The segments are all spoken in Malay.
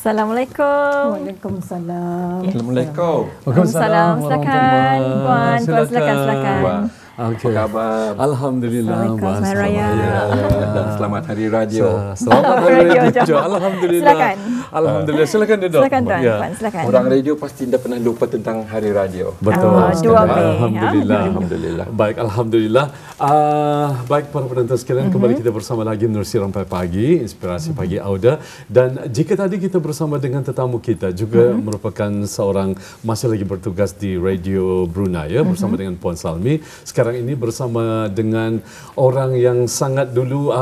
Assalamualaikum. Waalaikumsalam. Assalamualaikum. Waalaikumsalam. Silakan, Puan. Silakan. Okay. Apa khabar? Assalamualaikum. Alhamdulillah. Selamat Hari Raya. Dan selamat Hari Radio. Selamat Hari Radio. Alhamdulillah. Silakan. Alhamdulillah. Silakan duduk. Silakan Tuan. Puan, silakan. Orang radio pasti tidak pernah lupa tentang Hari Radio. Betul. 2 Mei. Alhamdulillah. Alhamdulillah. Baik, alhamdulillah. Baik para penonton sekalian, kembali kita bersama lagi menerusi Rampai Pagi, Inspirasi Pagi Auda. Dan jika tadi kita bersama dengan tetamu kita juga merupakan seorang masih lagi bertugas di Radio Brunei ya, bersama dengan Puan Salmi. Sekarang ini bersama dengan orang yang sangat dulu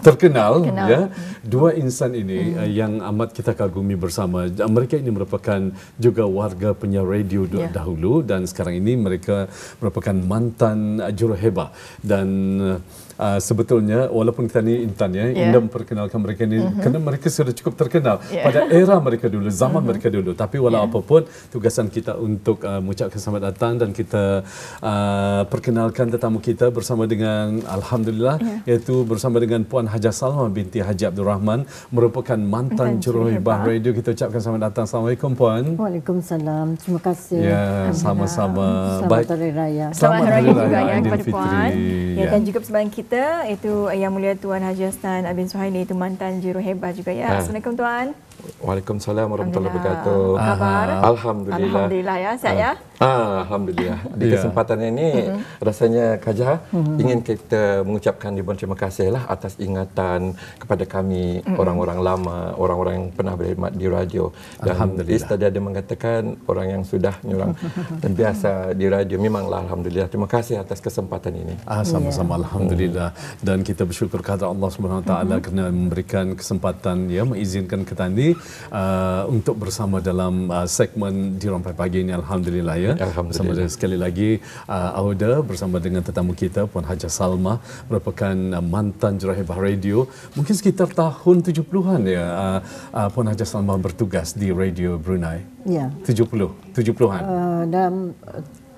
terkenal ya, dua insan ini yang amat kita kagumi bersama. Mereka ini merupakan juga warga penyiar radio dahulu dan sekarang ini mereka merupakan mantan juruhebah dan sebetulnya walaupun kita ni Intan ya, Indah memperkenalkan mereka ni kerana mereka sudah cukup terkenal pada era mereka dulu, zaman mereka dulu. Tapi walau apapun, tugasan kita untuk mengucapkan selamat datang dan kita perkenalkan tetamu kita bersama dengan alhamdulillah iaitu bersama dengan Puan Hajah Salma binti Haji Abdul Rahman, merupakan mantan juruhebah radio. Kita ucapkan selamat datang. Assalamualaikum Puan. Waalaikumsalam. Terima kasih. Ya, sama-sama. Selamat Hari Raya. Selamat Hari Raya juga ya kepada Puan. Ya, Ya. dan juga bersama kita itu Yang Mulia Tuan Haji Hasnan bin Suhaili, itu mantan juruhebah juga ya. Assalamualaikum Tuan. Waalaikumsalam warahmatullahi wabarakatuh. Apa khabar? Alhamdulillah. Alhamdulillah ya, sihat ya. Alhamdulillah. Di kesempatan ini rasanya Kajah ingin kita mengucapkan ribuan terima kasih lah atas ingatan kepada kami orang-orang lama, orang-orang yang pernah berkhidmat di radio. Dan tadi ada mengatakan orang yang sudah orang dan biasa di radio. Memanglah alhamdulillah. Terima kasih atas kesempatan ini. Sama-sama alhamdulillah, dan kita bersyukur kepada Allah Subhanahu Wa Taala kerana memberikan kesempatan ya, mengizinkan kita ni untuk bersama dalam segmen di Rampai Pagi ini, alhamdulillah ya. Bersama dengan sekali lagi Auda bersama dengan tetamu kita Puan Hajah Salma, merupakan mantan juruhebah radio. Mungkin sekitar tahun 70-an ya Puan Hajah Salma bertugas di Radio Brunei. Ya. 70-an. Dalam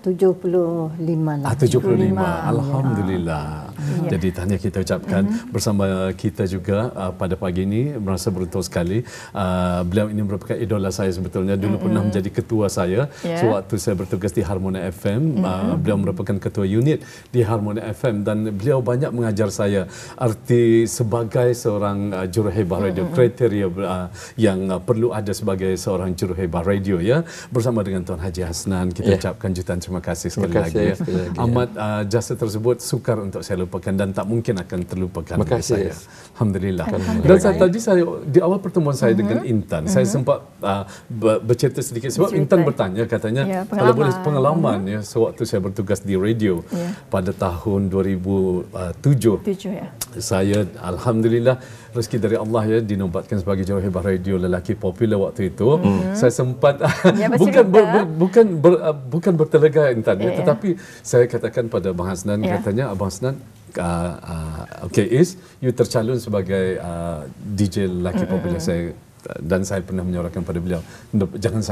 75 lah. 75. Alhamdulillah. Jadi tahniah kita ucapkan bersama kita juga pada pagi ini. Merasa beruntung sekali. Beliau ini merupakan idola saya sebetulnya. Dulu pernah menjadi ketua saya sewaktu saya bertugas di Harmoni FM. Beliau merupakan ketua unit di Harmoni FM dan beliau banyak mengajar saya arti sebagai seorang juruhebah radio, kriteria yang perlu ada sebagai seorang juruhebah radio ya. Bersama dengan Tuan Haji Hasnan, kita ucapkan jutaan terima kasih sekali lagi ya. Amat jasa tersebut sukar untuk saya lupakan dan tak mungkin akan terlupakan oleh saya. Alhamdulillah. Dan tadi saya di awal pertemuan saya dengan Intan, saya sempat bercerita sedikit sebab Intan bertanya katanya kalau boleh pengalaman ya sewaktu saya bertugas di radio pada tahun 2007. Saya alhamdulillah rezeki dari Allah ya dinobatkan sebagai juruhebah radio lelaki popular waktu itu. Saya sempat bukan bertelega Intan ya, tetapi saya katakan pada Abang Hasnan, katanya Abang Hasnan okay, you tercalon sebagai DJ lelaki popular. Dan saya pernah menyuarakan pada beliau, jangan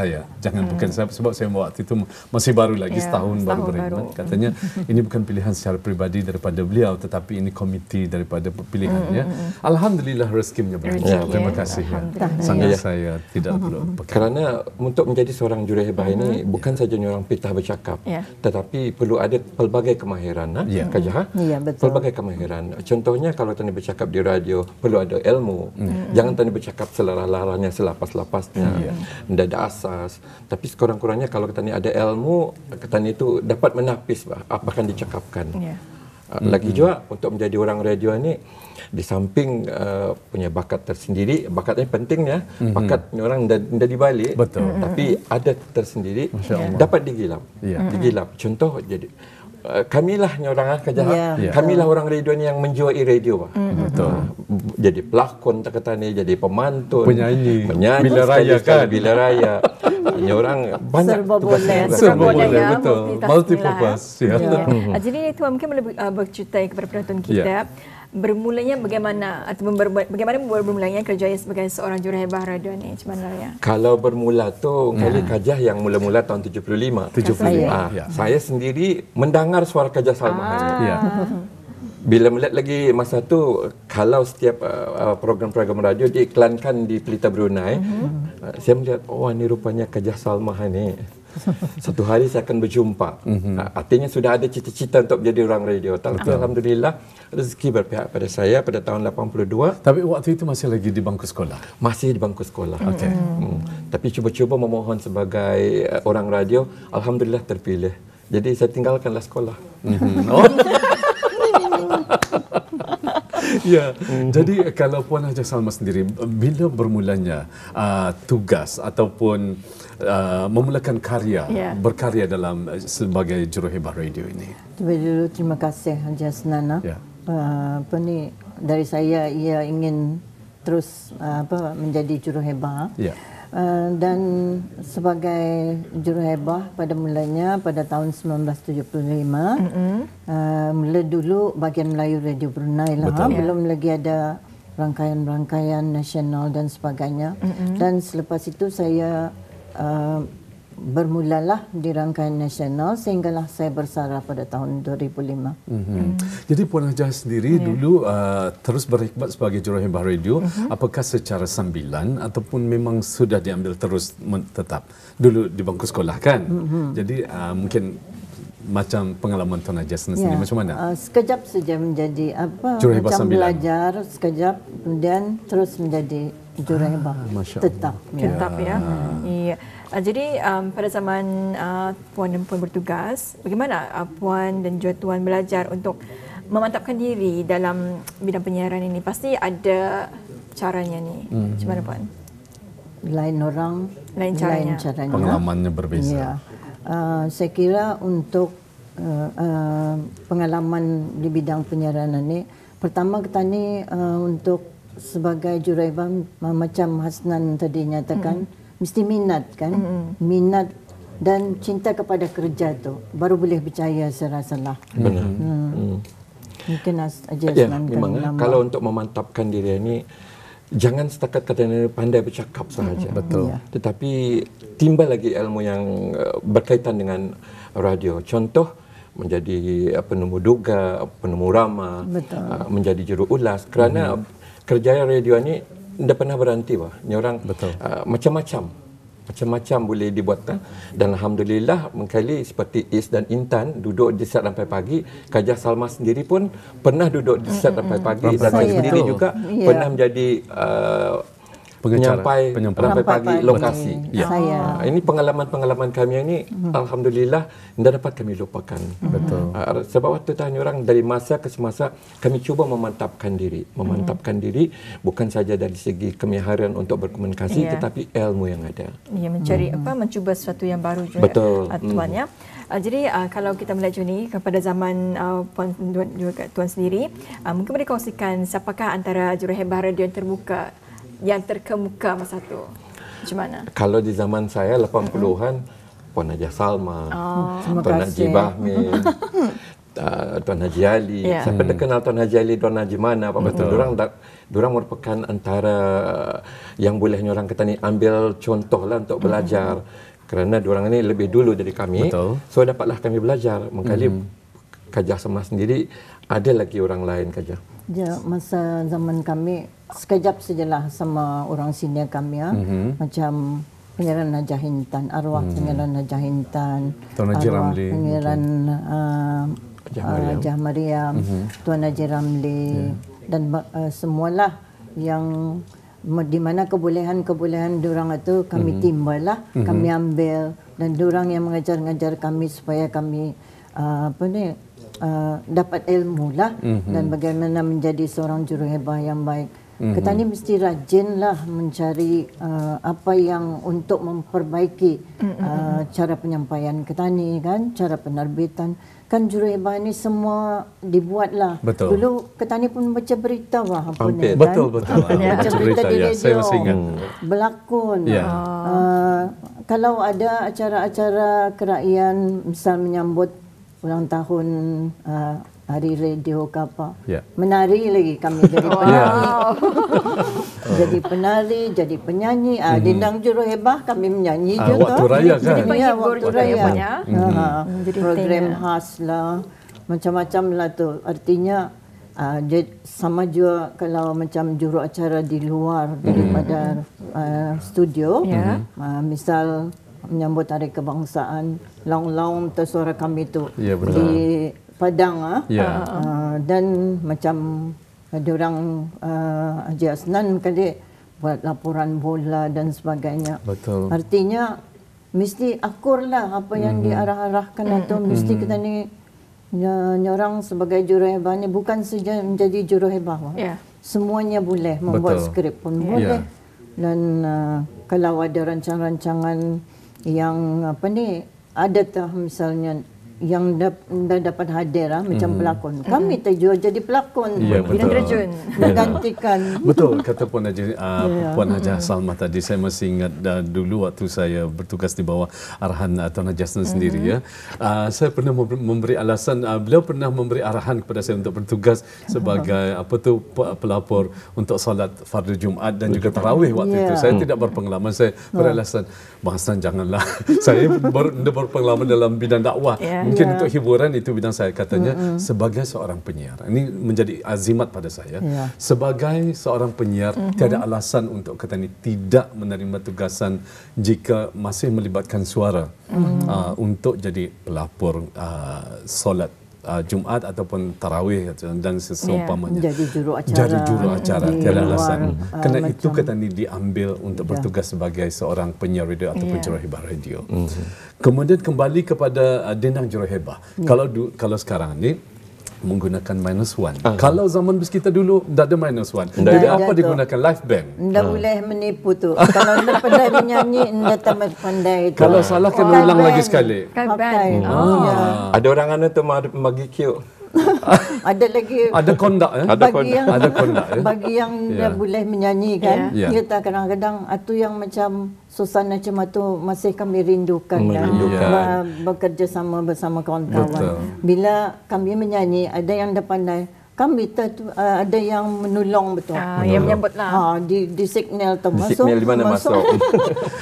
bukan saya, sebab saya waktu itu masih baru lagi setahun baru berkhidmat. Katanya ini bukan pilihan secara pribadi daripada beliau, tetapi ini komiti daripada pilihannya. Alhamdulillah rezekinya berlanjut. Terima kasih ya. Sangat saya tidak perlu lupakan. Kerana untuk menjadi seorang juruhebah ini bukan saja orang pitah bercakap, tetapi perlu ada pelbagai kemahiran. Kajah? Ya, betul. Pelbagai kemahiran. Contohnya kalau tadi bercakap di radio, perlu ada ilmu. Jangan tadi bercakap selarang-larangnya, selapas-lapasnya. Tidak ada asas. Tapi sekurang-kurangnya kalau kita ni ada ilmu, kita ni itu dapat menapis apa yang dicakapkan. Lagi juga untuk menjadi orang radio ini, di samping punya bakat tersendiri, bakatnya penting ya, bakat orang dah dibalik, tapi ada tersendiri, dapat digilap. Contoh jadi kamilah orang kamilah orang radio ni yang menjiwai radio jadi pelakon tak kata ni, jadi pemantun, penyanyi bila raya kan, bila raya hanya orang banyak serba boleh betul, multi-purpose Jadi Tuan mungkin boleh bercerita kepada penonton kita bermulanya bagaimana atau bagaimana bermulanya kerjaya sebagai seorang juruhebah radio ni sebenarnya? Kalau bermula tu kali Kajah yang mula-mula tahun 75. Saya sendiri mendengar suara Kajah Salma. Bila melihat lagi masa tu, kalau setiap program-program radio diiklankan di Pelita Brunei, saya melihat, oh ini rupanya Kajah Salmah ini. Satu hari saya akan berjumpa. Artinya sudah ada cita-cita untuk menjadi orang radio. Tapi alhamdulillah rezeki berpihak pada saya pada tahun 82. Tapi waktu itu masih lagi di bangku sekolah. Masih di bangku sekolah. Okey. Tapi cuba-cuba memohon sebagai orang radio, alhamdulillah terpilih. Jadi saya tinggalkanlah sekolah. Oh. Ya, jadi kalau Puan Hajah Salmah sendiri, bila bermulanya tugas ataupun memulakan karya, berkarya dalam sebagai juruhebah radio ini? Dulu terima kasih Haji Asnana. Ya. Dari saya ia ingin terus menjadi juruhebah. Ya. Dan sebagai juruhebah pada mulanya pada tahun 1975, mula dulu bahagian Melayu Radio Brunei lah, belum lagi ada rangkaian-rangkaian nasional dan sebagainya. Dan selepas itu saya bermulalah di rangkaian nasional sehinggalah saya bersara pada tahun 2005. Jadi Puan Hajah sendiri dulu terus berkhidmat sebagai juruhebah radio, apakah secara sambilan ataupun memang sudah diambil terus tetap? Dulu di bangku sekolah kan? Jadi mungkin macam pengalaman Tuan Hajah sendiri macam mana? Sekejap saja menjadi juruhebah macam sambilan. belajar sekejap, kemudian terus menjadi juruhebah tetap. Tetap ya. Iya. Jadi pada zaman Puan dan Puan bertugas, bagaimana Puan dan juga Tuan belajar untuk memantapkan diri dalam bidang penyiaran ini? Pasti ada caranya ni. Macam mana Puan? Lain orang, Lain caranya. Pengalamannya berbeza. Ya. Saya kira untuk pengalaman di bidang penyiaran ini, pertama kita ni untuk sebagai juruhebah macam Hasnan tadi nyatakan, mesti minat kan, minat dan cinta kepada kerja tu baru boleh percaya saya rasalah. Benar. Mungkin aja memang kalau untuk memantapkan diri ini, jangan setakat kata pandai bercakap sahaja. Betul. Tetapi timbal lagi ilmu yang berkaitan dengan radio. Contoh menjadi penemu duga, penemu rama, menjadi juru ulas. Kerana kerjaya radio ini tidak pernah berhenti wah. Ini orang macam-macam boleh dibuatkan. Dan alhamdulillah mengkali seperti Is dan Intan duduk di set sampai pagi. Kajah Salmah sendiri pun pernah duduk di set sampai pagi dan saya sendiri juga pernah menjadi penyampai sampai pagi lokasi. Ini pengalaman-pengalaman kami ini alhamdulillah tidak dapat kami lupakan. Betul. Sebab waktu tanya orang dari masa ke semasa kami cuba memantapkan diri, bukan saja dari segi kemahiran untuk berkomunikasi tetapi ilmu yang ada. Ya, mencari mencuba sesuatu yang baru juga. Betul. Tuan ya. Jadi kalau kita melihat ni kepada zaman Puan juga Tuan sendiri, mungkin boleh kongsikan siapakah antara juruhebah radio yang terkemuka masa tu? Macam mana? Kalau di zaman saya 80-an, Puan Hajah Salmah, Tuan Najib Ahmed, Tuan Haji Ali. Siapa tak kenal Tuan Haji Ali, Tuan Haji mana? Diorang merupakan antara yang boleh orang kata ni ambil contoh lah untuk belajar. Kerana diorang ni lebih dulu dari kami. So dapatlah kami belajar. Mengkali Kajah Salmah sendiri, ada lagi orang lain Kajah. Ya, masa zaman kami sekejap sajalah sama orang senior kami ya. Macam Pengiran Hajah Intan, arwah Pengiran Hajah Intan, Tuan Haji Ramli, Pengiran Hajah Mariam, Tuan Haji Ramli dan semualah yang di mana kebolehan diorang itu kami timbal lah, kami ambil dan diorang yang mengajar kami supaya kami dapat ilmu lah dan bagaimana menjadi seorang juruhebah yang baik. Kita ni mesti rajinlah mencari apa yang untuk memperbaiki cara penyampaian kita ni kan, cara penerbitan. Kan juruhebah ni semua dibuatlah. Dulu kita ni pun baca berita wah apa ni kan. Betul. Baca berita di radio. Saya masih ingat. Berlakon. Kalau ada acara-acara kerajaan misal menyambut ulang tahun hari radio ke apa, menari lagi kami jadi penyanyi. Jadi penari, jadi penyanyi. Dindang juruhebah kami menyanyi juga. Waktu raya kan? Jadi panggil waktu raya. Jadi Program khas lah, macam-macam lah tu. Artinya sama juga kalau macam juruacara di luar daripada studio, misal menyambut Hari Kebangsaan, laung-laung tersuara kami tu di Padang, dan macam ada orang Haji Asnan kali buat laporan bola dan sebagainya. Betul. Artinya mesti akur lah apa yang diarah-arahkan atau mesti kita ni nyorang sebagai juruhebah ni bukan saja menjadi juruhebah. Semuanya boleh membuat skrip pun boleh. Dan kalau ada rancangan-rancangan yang ada tah misalnya yang dah dapat hadir macam pelakon. Kami terjual jadi pelakon. Bidang terjun. Menggantikan. Betul kata Puan Hajah Salmah tadi. Saya masih ingat dulu waktu saya bertugas di bawah arahan Tuan Haji Hassan sendiri. Saya pernah memberi alasan, beliau pernah memberi arahan kepada saya untuk bertugas sebagai pelapor untuk solat fardu Jumaat dan juga tarawih waktu itu. Saya tidak berpengalaman. Saya beralasan, Bang Hassan janganlah. Saya berpengalaman dalam bidang dakwah. Mungkin untuk hiburan itu bidang saya. Katanya sebagai seorang penyiar, ini menjadi azimat pada saya. Sebagai seorang penyiar tiada alasan untuk kata ini tidak menerima tugasan jika masih melibatkan suara untuk jadi pelapor solat Jumaat ataupun tarawih dan seumpamanya. Jadi juruacara tiada alasan. Kerana itu kata ini diambil untuk bertugas sebagai seorang penyiar radio ataupun juruhebah radio. Kemudian kembali kepada dendang juruhebah. Kalau sekarang ni menggunakan -1. Kalau zaman bis kita dulu tak ada -1. Jadi apa digunakan? Live band. Tidak boleh menipu tu. Kalau anda pandai menyanyi, anda tak pandai. Kalau salah kena ulang lagi sekali. Pakai. Ada orang tu bagi cue. Ada lagi ada kondak bagi yang dah boleh menyanyi kan. Kita kadang-kadang itu yang macam suasana macam tu masih kami rindukan. Bekerja sama bersama kawan-kawan. Bila kami menyanyi, ada yang dah pandai, kami ada yang menolong betul. Yang menyambutlah. Di signal tu masuk. Signal di mana masuk.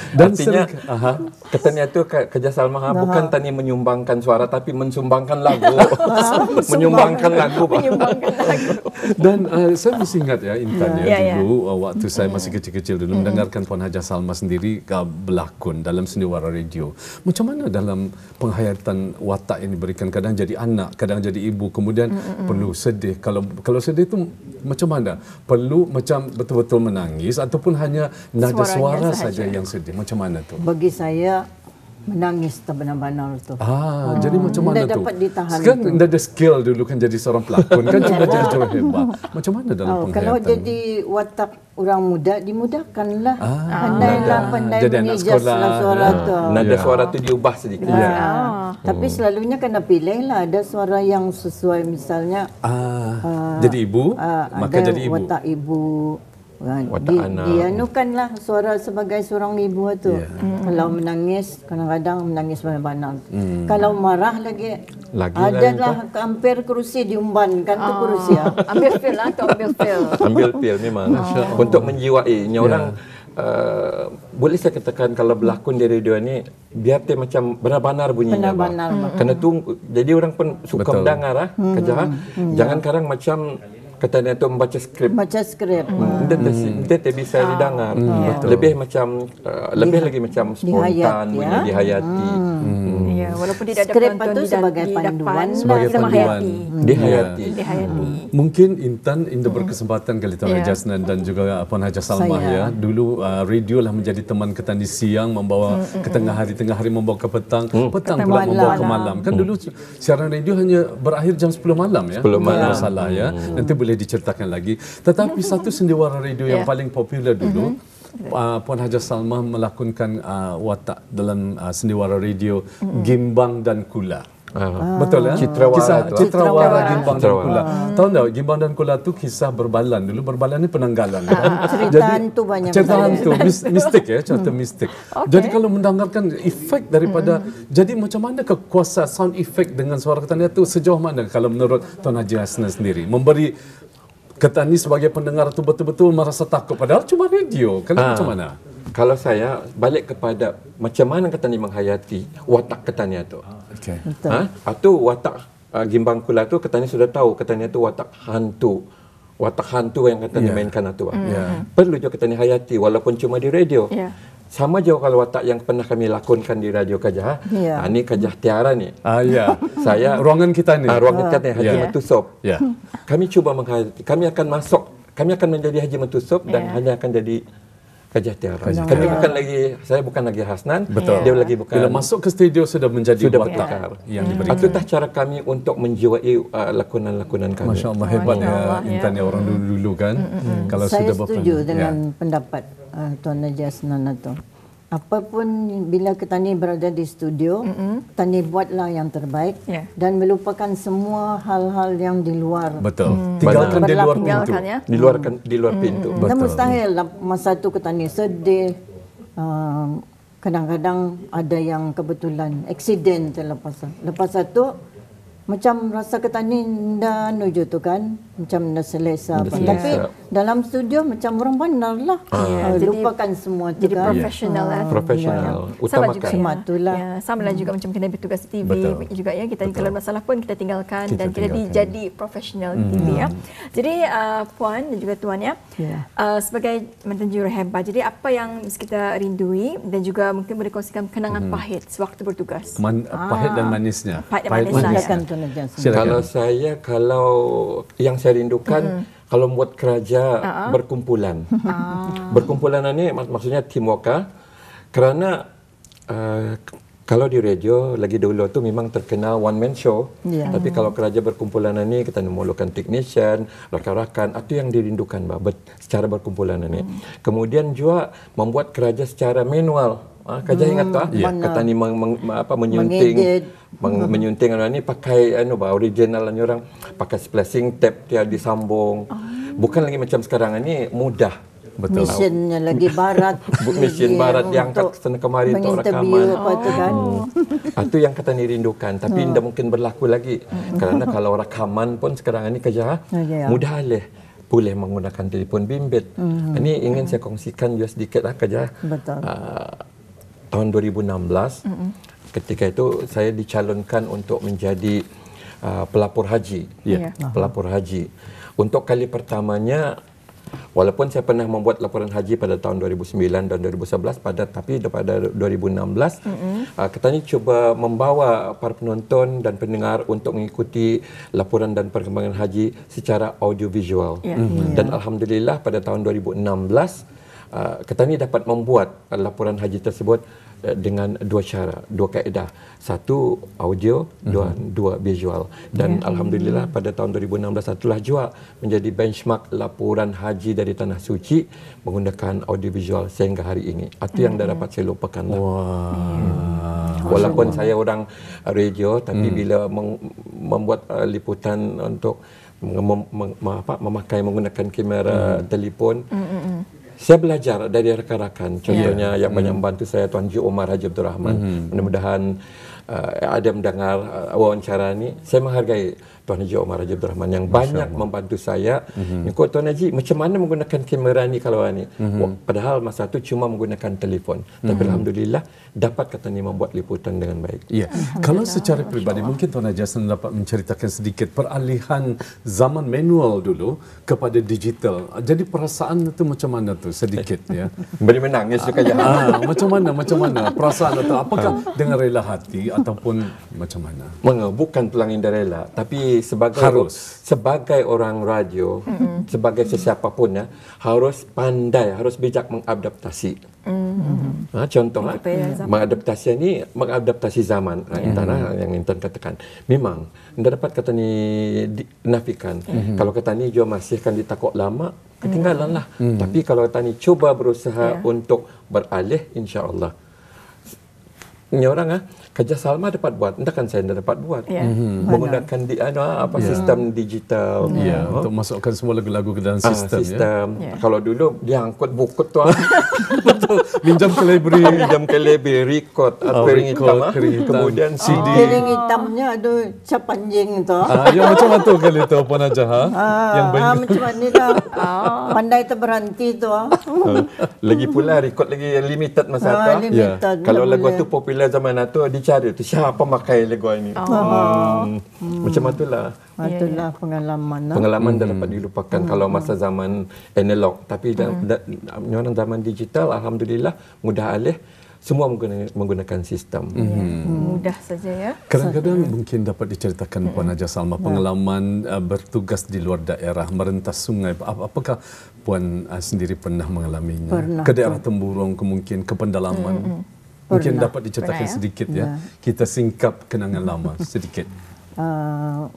Dan artinya katanya tu kerja Salmah bukan tani menyumbangkan suara tapi mensumbangkan lagu. Menyumbangkan lagu. Dan saya masih ingat Intan dulu waktu saya masih kecil-kecil dulu mendengarkan Puan Hajah Salmah sendiri berlakon dalam Sendiwara Radio. Macam mana dalam penghayatan watak yang diberikan, kadang jadi anak, kadang jadi ibu, kemudian perlu sedih. Kalau sedih itu macam mana? Perlu macam betul-betul menangis ataupun hanya nada suara saja yang sedih? Macam mana tu? Bagi saya menangis tak benar-benar tu. Jadi macam mana tu? Dapat ditahan. Sekarang anda ada skill dulu kan jadi seorang pelakon kan cuma jadi juruhebah. Macam mana dalam penghayatan? Kalau jadi watak orang muda dimudahkanlah. Pandai menijaslah suara tu. Nada suara tu diubah sedikit. Tapi selalunya kena pilihlah, ada suara yang sesuai, misalnya jadi ibu, maka ada jadi ibu. Watak ibu. Watak Dianukanlah suara sebagai seorang ibu tu. Kalau menangis, kadang-kadang menangis benar-benar. Kalau marah lagi adalah hampir kerusi diumbankan tu kerusi. Ambil feel lah tu, ambil feel. Ambil feel memang. Untuk menjiwai. Orang boleh saya katakan kalau berlakon di radio ni biar dia macam benar-benar bunyinya. Kerana tu jadi orang pun suka mendengar jangan kadang macam katanya tu membaca skrip. Dia bisa didengar. Lebih macam lebih lagi macam spontan, bunyi dihayati. Walaupun tidak ada skrip penonton itu sebagai panduan, dihayati. Mungkin Intan berkesempatan kali Tuan Haji Hasnan dan juga Puan Hajah Salmah dulu radio lah menjadi teman kita di siang, membawa ke tengah hari membawa ke petang pula membawa ke malam. Kan dulu siaran radio hanya berakhir jam 10 malam 10 malam salah nanti boleh diceritakan lagi. Tetapi satu sendiwara radio yang paling popular dulu, Puan Hajah Salmah melakonkan watak dalam sendiwara radio Gimbang dan Kula. Betul ya? Citrawara Gimbang dan Kula. Tahu tak, Gimbang dan Kula tu kisah berbalan. Dulu berbalan ni penanggalan kan? Cerita hantu banyak. Cerita hantu, mistik cerita mistik. Jadi kalau mendengarkan efek daripada, jadi macam mana kekuasaan sound effect dengan suara Ketania tu sejauh mana kalau menurut Tuan Haji Hasnan sendiri? Memberi Ketani sebagai pendengar tu betul-betul merasa takut padahal cuma radio. Macam mana? Kalau saya balik kepada macam mana Ketani menghayati watak Ketania tu. Okey. Atau watak Gimbang Kula tu katanya sudah tahu, katanya tu watak hantu. Watak hantu yang katanya mainkan tu. Perlu juga katanya hayati walaupun cuma di radio. Sama je kalau watak yang pernah kami lakonkan di Radio Kajah. Ini Kajah Tiara ni. Saya ruangan kita ni. Ruangan kita ni Haji Matusop. Ya. Kami cuba menghayati. Kami akan masuk. Kami akan menjadi Haji Matusop dan hanya akan jadi Kajah Tiara. Kami bukan lagi, saya bukan lagi Hasnan. Betul. Dia lagi bukan. Bila masuk ke studio sudah menjadi watak yang diberikan. Itulah cara kami untuk menjiwai lakonan-lakonan kami. Masya Allah, hebat ya Intan ya orang dulu-dulu kan. Kalau Saya sudah setuju dengan pendapat Tuan Haji Hasnan itu. Apapun bila Ketani berada di studio, Ketani buatlah yang terbaik dan melupakan semua hal-hal yang di luar. Betul. Tinggalkan di luar pintu. Di luar pintu. Dan mustahil masa tu Ketani sedih. Kadang-kadang ada yang kebetulan aksiden lepas tu macam rasa Ketani dah nuju tu kan, macam dah selesa. Tapi dalam studio macam orang benar lah. Lupakan semua tu jadi kan. profesional lah. Profesional. Sama juga Utamakan. sama lah juga macam kena bertugas di TV juga ya, kita kalau masalah pun kita tinggalkan dan kita jadi profesional di TV ya. Jadi puan dan juga tuan ya, sebagai mantan juruhebah, jadi apa yang kita rindui dan juga mungkin boleh kongsikan kenangan pahit sewaktu bertugas. Pahit dan manisnya. Pahit dan manisnya. Kalau saya, kalau yang saya rindukan, kalau buat kerja berkumpulan. Berkumpulan ini maksudnya teamwork. Kerana kalau di radio lagi dulu tu memang terkenal one man show. Tapi kalau kerja berkumpulan ini kita memerlukan technician, rakan-rakan, itu yang dirindukan secara berkumpulan ini. Kemudian juga membuat kerja secara manual. Kerja ingat tak? Ketani menyunting ni pakai original orang pakai splicing tape dia disambung. Bukan lagi macam sekarang ni mudah. Betul. Mesinnya lagi barat. Mesin barat yang angkat sana kemari untuk rakaman. Itu yang Ketani rindukan. Tapi tidak mungkin berlaku lagi. Kerana kalau rakaman pun sekarang ni kerja mudah leh. Boleh menggunakan telefon bimbit. Ini ingin saya kongsikan juga sedikit kerja. Betul. Tahun 2016, ketika itu saya dicalonkan untuk menjadi pelapor haji. Pelapor haji. Untuk kali pertamanya, walaupun saya pernah membuat laporan haji pada tahun 2009 dan 2011, tapi pada 2016, Ketani cuba membawa para penonton dan pendengar untuk mengikuti laporan dan perkembangan haji secara audiovisual. Dan Alhamdulillah pada tahun 2016, Ketani dapat membuat laporan haji tersebut dengan dua cara, dua kaedah. Satu audio, dua visual. Dan Alhamdulillah pada tahun 2016 itulah juga menjadi benchmark laporan haji dari Tanah Suci menggunakan audiovisual sehingga hari ini. Itu yang dah dapat saya lupakan. Walaupun saya orang radio, tapi bila membuat liputan untuk memakai menggunakan kamera telefon, saya belajar dari rakan-rakan. Contohnya yang banyak membantu saya Tuan Haji Omar Haji Abdul Rahman. Mudah-mudahan ada mendengar wawancara ini. Saya menghargai Tuan Haji Omar Haji Abdul Rahman yang banyak membantu saya. Kau Tuan Haji, macam mana menggunakan kamera ni kalau ni? Padahal masa itu cuma menggunakan telefon. Tapi Alhamdulillah dapat Ketani membuat liputan dengan baik. Ya. Kalau secara peribadi mungkin Tuan Haji Hasnan dapat menceritakan sedikit peralihan zaman manual dulu kepada digital. Jadi perasaan itu macam mana tu sedikit ya? Beri menangis juga ya. Macam mana perasaan itu? Apakah dengan rela hati ataupun macam mana? Bukan tulang indah rela, tapi sebagai orang radio, sebagai sesiapa pun ya, harus pandai, harus bijak mengadaptasi. Contoh mengadaptasi zaman. Yang Intan katakan, memang tidak dapat kata ni dinafikan. Kalau kata ni juga masih akan ditakut lama, ketinggalan lah. Tapi kalau kata ni cuba berusaha untuk beralih, insya-Allah. Ini orang kerja Salma dapat buat, entahkan saya tidak dapat buat. Menggunakan sistem digital. Untuk masukkan semua lagu-lagu ke dalam sistem. Kalau dulu dia angkut buku tu. Minjam ke library, record, piring hitam. Kemudian CD. Piring hitamnya ada cap anjing tu. Yang macam tu kali tu Puan Haja. Yang banyak. Macam mana dah. Pandai terberhenti tu. Lagi pula record lagi limited masa tu. Kalau lagu tu popular bila zaman itu dicari tu siapa pakai Lego ini. Macam itulah. Itulah pengalaman. Pengalaman dah dapat dilupakan kalau masa zaman analog. Tapi orang zaman digital, alhamdulillah mudah alih. Semua menggunakan sistem. Mudah saja ya. Kadang-kadang mungkin dapat diceritakan Puan Haja Salmah pengalaman bertugas di luar daerah, merentas sungai. Apakah Puan sendiri pernah mengalaminya? Pernah. Ke daerah Temburong, mungkin ke pendalaman. Mungkin dapat diceritakan sedikit ya. Kita singkap kenangan lama sedikit.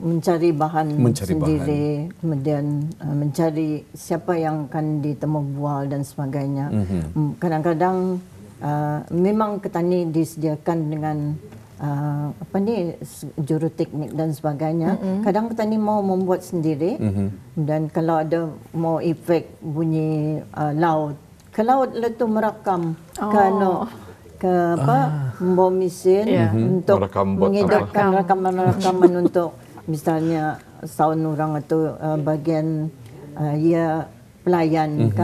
Mencari bahan sendiri, kemudian mencari siapa yang akan ditemubual dan sebagainya. Kadang-kadang memang petani disediakan dengan juruteknik dan sebagainya. Kadang petani mau membuat sendiri, dan kalau ada mau efek bunyi laut, ke laut itu merakam membawa mesin untuk menghidupkan rakaman untuk misalnya sound orang atau bagian pelayan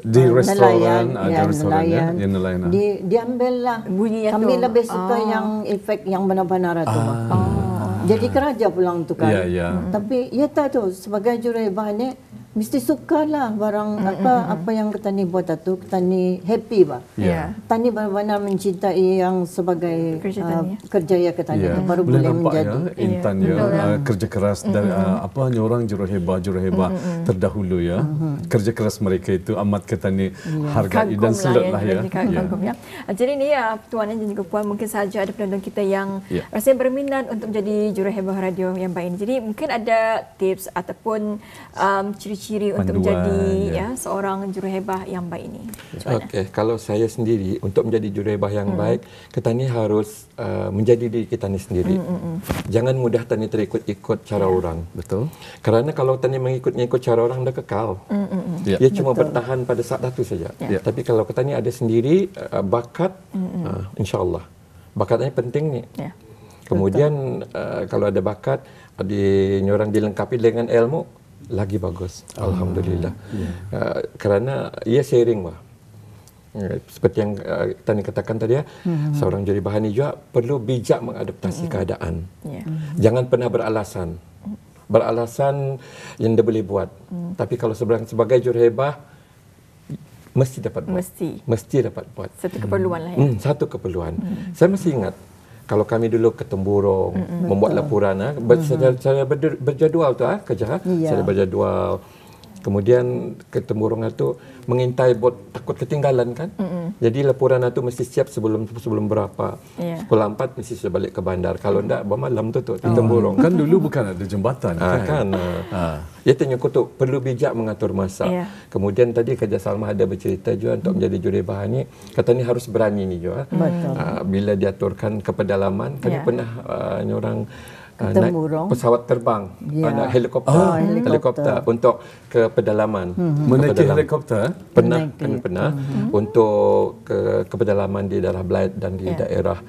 di restoran ada restoran nelayan. Diambillah bunyi kami lebih suka yang efek yang benar-benar itu. Jadi keraja pulang tu kan. Tapi ya tak tu sebagai jurehebah ni mesti sukalah barang apa yang petani buat itu, petani happy bah. Petani benar-benar mencintai yang sebagai kerjaya petani itu baru boleh menjadi. Intan kerja keras dari orang jurehebah terdahulu ya. Kerja keras mereka itu amat petani hargai dan seletlah ya. Jadi ni tuan dan juga puan, mungkin saja ada penonton kita yang rasanya berminat untuk menjadi jurehebah radio yang baik ini. Jadi mungkin ada tips ataupun ciri-ciri untuk menjadi seorang jurehebah yang baik ini. Okey, kalau saya sendiri untuk menjadi jurehebah yang baik, kita ni harus menjadi diri kita ni sendiri. Jangan mudah tani terikut-ikut cara orang. Betul. Kerana kalau tani mengikut cara orang dah kekal. Dia cuma bertahan pada saat itu saja. Tapi kalau kita ni ada sendiri bakat, insya-Allah. Bakatnya penting ni. Kemudian kalau ada bakat, orang dilengkapi dengan ilmu, lagi bagus. Alhamdulillah. Kerana ia sharing bah. Seperti yang Tani katakan tadi seorang jurehebah ni juga perlu bijak mengadaptasi keadaan. Jangan pernah beralasan. Beralasan yang dia boleh buat. Tapi kalau sebagai jurehebah mesti dapat buat. Mesti dapat buat. Satu keperluan lah ya. Satu keperluan. Saya masih ingat kalau kami dulu ke Temburong membuat laporan, saya berjadual tu kerja, saya berjadual. Kemudian ke Temburong itu mengintai bot, takut ketinggalan kan. Jadi laporan itu mesti siap sebelum berapa. Pukul 4 mesti sudah balik ke bandar. Kalau tidak bermalam tu di Temburong. Kan dulu bukan ada jembatan kan. Dia tanya kutuk perlu bijak mengatur masa. Kemudian tadi Kerja Salmah ada bercerita juga untuk menjadi jurehebah ni, kata ni harus berani ni juga. Bila diaturkan ke pedalaman, kami pernah orang naik pesawat terbang, helikopter untuk ke pedalaman. Menaiki helikopter? Pernah untuk ke pedalaman di daerah Blyth dan di daerah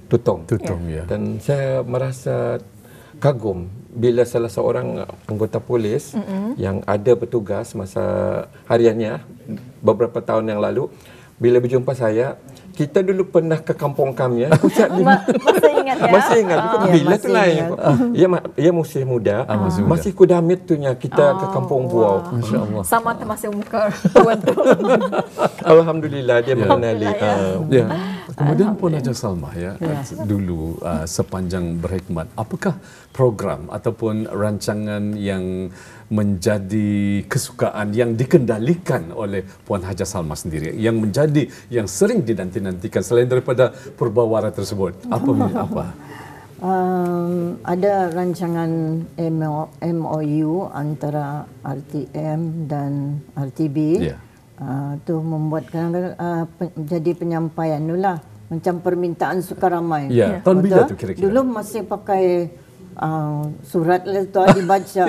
Tutong. Dan saya merasa kagum bila salah seorang anggota polis yang ada bertugas masa hariannya beberapa tahun yang lalu, bila berjumpa saya, kita dulu pernah ke kampung kami Masih ingat ya? Masih ingat. Bila tu lain. Ia masih muda. Masih kudamit tu kita ke kampung Buau. Masya-Allah. Sama termasuk muka tuan tu. Alhamdulillah dia mengenali. Kemudian Puan Haja Salmah dulu sepanjang berkhidmat, apakah program ataupun rancangan yang menjadi kesukaan yang dikendalikan oleh Puan Haja Salmah sendiri, yang menjadi yang sering dinanti-nantikan selain daripada Purbawara tersebut? Apa? Ada rancangan MOU antara RTM dan RTB. Tu membuat kadang-kadang jadi penyampaian itulah macam permintaan sukaramai. Tahun bila tu kira-kira? Dulu masih pakai surat itu dibaca.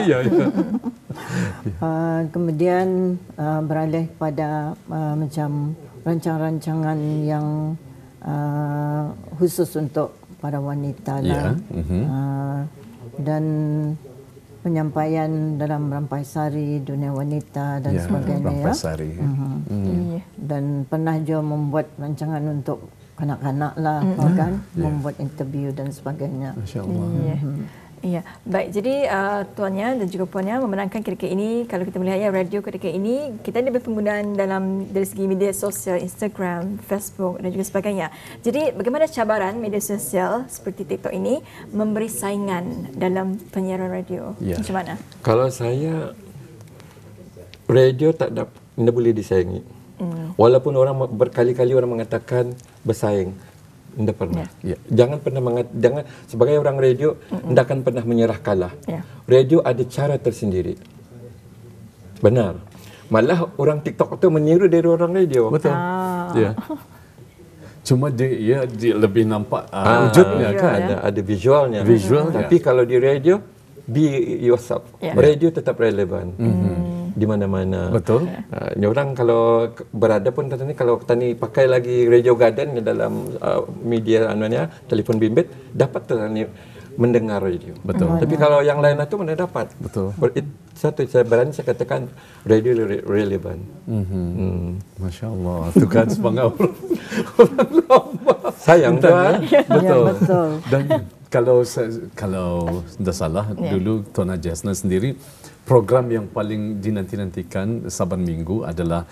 Kemudian beralih pada macam rancangan-rancangan yang khusus untuk para wanita lah. Dan penyampaian dalam Rampai Sari, Dunia Wanita dan sebagainya. Rampai Sari. Dan pernah juga membuat rancangan untuk kanak-kanak lah, kan, membuat interview dan sebagainya. Masya Allah. Ya, baik. Jadi tuannya dan juga puannya memenangkan ketika ini, kalau kita melihat ya radio ketika ini, kita ada penggunaan dari segi media sosial, Instagram, Facebook dan juga sebagainya. Jadi bagaimana cabaran media sosial seperti TikTok ini memberi saingan dalam penyiaran radio? Macam mana? Kalau saya, radio tak boleh disaingi. Walaupun orang berkali-kali orang mengatakan bersaing. Tidak pernah. Jangan pernah jangan sebagai orang radio, tidak akan pernah menyerah kalah. Radio ada cara tersendiri. Benar. Malah orang TikTok itu meniru dari orang radio. Betul. Ya. Cuma dia lebih nampak wujudnya kan. Ada visualnya. Tapi kalau di radio, be yourself. Radio tetap relevan. Di mana-mana. Betul. Ni orang kalau berada pun katanya kalau tani pakai lagi Radio Garden dalam media telefon bimbit dapat tani mendengar radio. Betul. Tapi kalau yang lain itu mana dapat. Betul. Satu saya berani saya katakan radio relevan. Masya Allah. Itu kan semangat orang lama. Sayang tuan. Betul. Betul. Dan kalau tidak salah dulu Tuan Haji Hasnan sendiri program yang paling dinanti-nantikan saban minggu adalah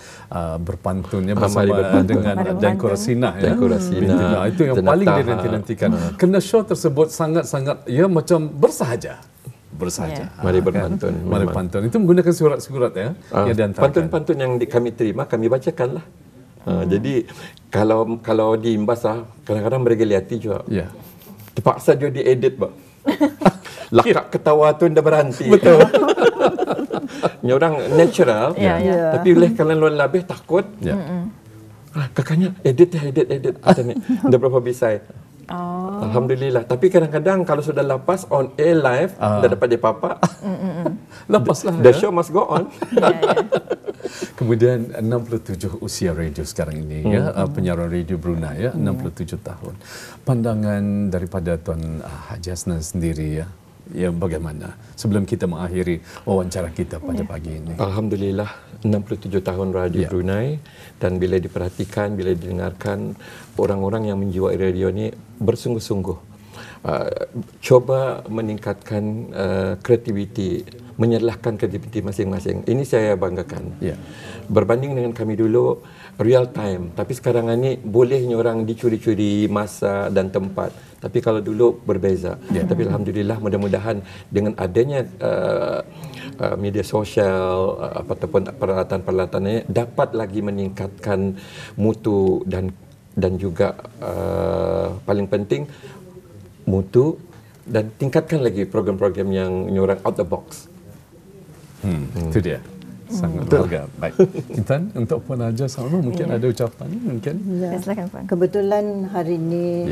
berpantunnya bersama dengan Jangko Rasina. Jangko Rasina. Itu yang paling dinanti-nantikan. Kerana show tersebut sangat-sangat bersahaja. Mari berpantun. Mari berpantun. Itu menggunakan surat-surat yang dihantarkan. Pantun-pantun yang kami terima, kami bacakanlah. Jadi kalau diimbas kadang-kadang bergeliati juga. Terpaksa juga diedit, Pak. Lakak ketawa tu dah berhenti. Betul. Ni orang natural. Tapi oleh kerana luar lebih takut. Kakaknya edit. Macam ni. Dah berapa bisa. Alhamdulillah. Tapi kadang-kadang kalau sudah lepas on air live, dah dapat dia papa. Lepaslah. The show must go on. Kemudian 67 usia radio sekarang ini penyiaran radio Brunei 67 tahun. Pandangan daripada Tuan Haji Hasnan sendiri bagaimana sebelum kita mengakhiri wawancara kita pada pagi ini? Alhamdulillah 67 tahun radio Brunei, dan bila diperhatikan, bila didengarkan, orang-orang yang menjiwai radio ini bersungguh-sungguh coba meningkatkan kreativiti, menyerlahkan kreativiti masing-masing. Ini saya banggakan. Berbanding dengan kami dulu real time, tapi sekarang ini bolehnya orang dicuri-curi masa dan tempat. Tapi kalau dulu berbeza. Tapi alhamdulillah, mudah-mudahan dengan adanya media sosial ataupun peralatan-peralatannya dapat lagi meningkatkan mutu dan juga paling penting mutu, dan tingkatkan lagi program-program yang orang out the box. Itu dia. Sangat berharga. Baik. Intan, untuk Puan Haja Salma mungkin ada ucapan mungkin. Silakan Puan. Kebetulan hari ini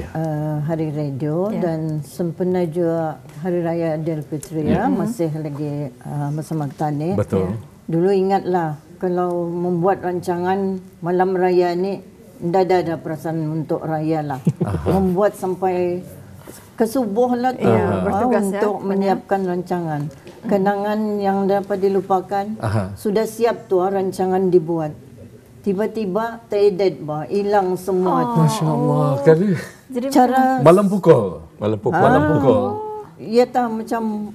hari radio dan sempena juga Hari Raya Aidilfitri masih lagi bersama Tani. Betul. Dulu ingatlah kalau membuat rancangan malam raya ni tidak ada perasaan untuk raya lah. Membuat sampai ke subuh lah tu untuk menyiapkan rancangan. Kenangan yang dapat dilupakan, sudah siap tu rancangan dibuat. Tiba-tiba teredit hilang semua. Masya Allah. Jadi cara malam pukul. Ya macam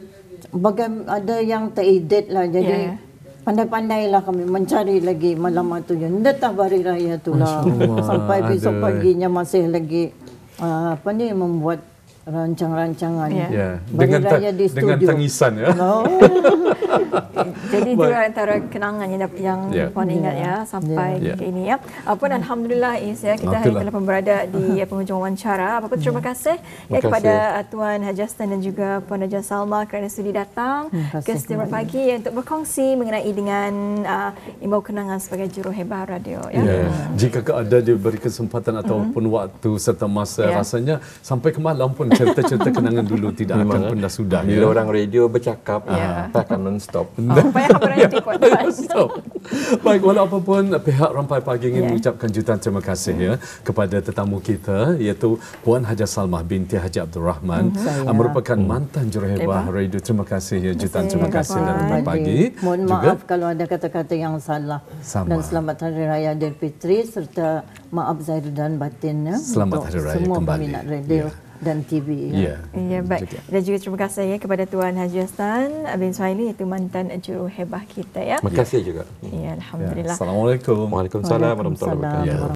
ada yang teredit lah. Jadi pandai-pandailah kami mencari lagi malam tu. Tidak tahu hari raya tu lah. Sampai besok paginya masih lagi membuat rancangan-rancangan dengan tangisan jadi itu antara kenangan yang Puan ingat sampai ke ini Puan, alhamdulillah kita hari telah berada di penghujung wawancara. Apa-apa terima kasih kepada Tuan Haji Hasnan dan juga Puan Haja Salma kerana sudi datang ke Studio Pagi untuk berkongsi mengenai dengan imbau kenangan sebagai juruhebah radio. Jika ada diberi kesempatan ataupun waktu serta masa, rasanya sampai ke malam pun cerita-cerita kenangan dulu tidak akan pernah sudah. Bila orang radio bercakap, tak akan non-stop. Payah berhenti podcast. Baik, walaupun pun pihak Rampai Pagi ingin mengucapkan jutaan terima kasih ya kepada tetamu kita, iaitu Puan Haja Salmah binti Haji Abdul Rahman, merupakan mantan juruhebah radio. Terima kasih ya, jutaan terima kasih dan Rampai Pagi. Mohon maaf kalau ada kata-kata yang salah. Dan selamat Hari Raya Aidilfitri serta maaf zahir dan batin ya, Selamat Hari Raya semua kembali. peminat radio dan TV. Ya. Ya, baik. Dan juga terima kasih ya kepada Tuan Haji Hassan bin Suhaili, iaitu mantan juruhebah kita ya. Terima kasih juga. Ya, alhamdulillah. Assalamualaikum. Waalaikumsalam warahmatullahi wabarakatuh. Ya.